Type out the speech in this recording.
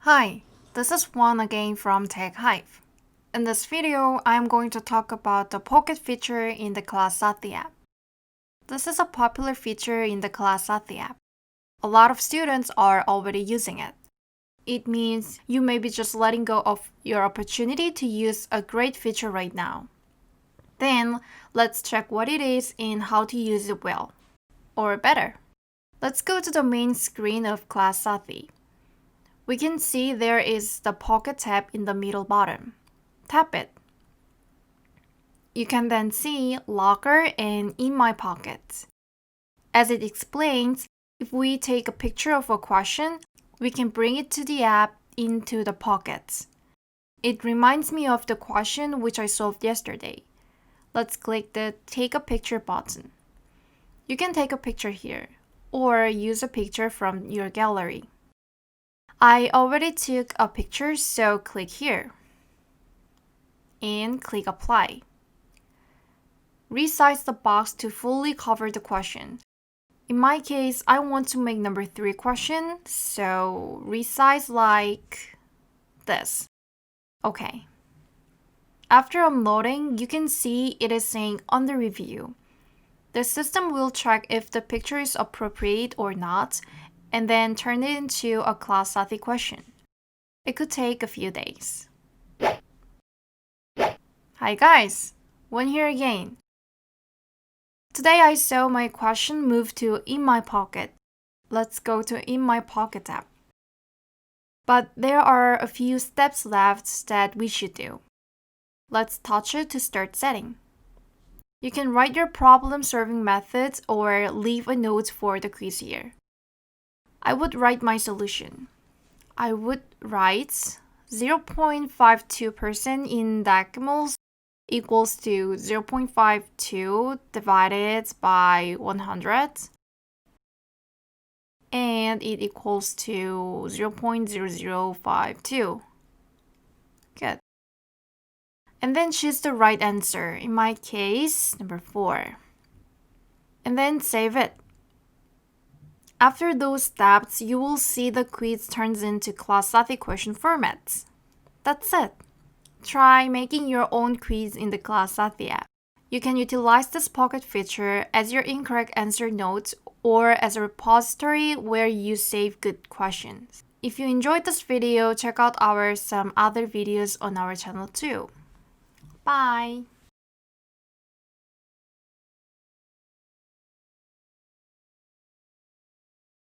Hi, this is Juan again from Tech Hive. In this video, I'm going to talk about the Pocket feature in the Class Saathi app. This is a popular feature in the Class Saathi app. A lot of students are already using it. It means you may be just letting go of your opportunity to use a great feature right now. Then, let's check what it is and how to use it well. Or better. Let's go to the main screen of Class Saathi. We can see there is the Pocket tab in the middle bottom. Tap it. You can then see Locker and In My Pocket. As it explains, if we take a picture of a question, we can bring it to the app into the Pockets. It reminds me of the question which I solved yesterday. Let's click the Take a Picture button. You can take a picture here, or use a picture from your gallery. I already took a picture, so click here and click Apply. Resize the box to fully cover the question. In my case, I want to make number 3 question, so resize like this. Okay. After uploading, you can see it is saying under review. The system will check if the picture is appropriate or not, and then turn it into a Class Saathi question. It could take a few days. Hi guys, Wen here again. Today I saw my question move to In My Pocket. Let's go to In My Pocket app. But there are a few steps left that we should do. Let's touch it to start setting. You can write your problem-solving methods or leave a note for the quiz here. I would write my solution. I would write 0.52% in decimals equals to 0.52 divided by 100, and it equals to 0.0052. Good. And then choose the right answer, in my case, number 4. And then save it. After those steps, you will see the quiz turns into Class Saathi question formats. That's it. Try making your own quiz in the Class Saathi app. You can utilize this Pocket feature as your incorrect answer notes or as a repository where you save good questions. If you enjoyed this video, check out some other videos on our channel too. Bye!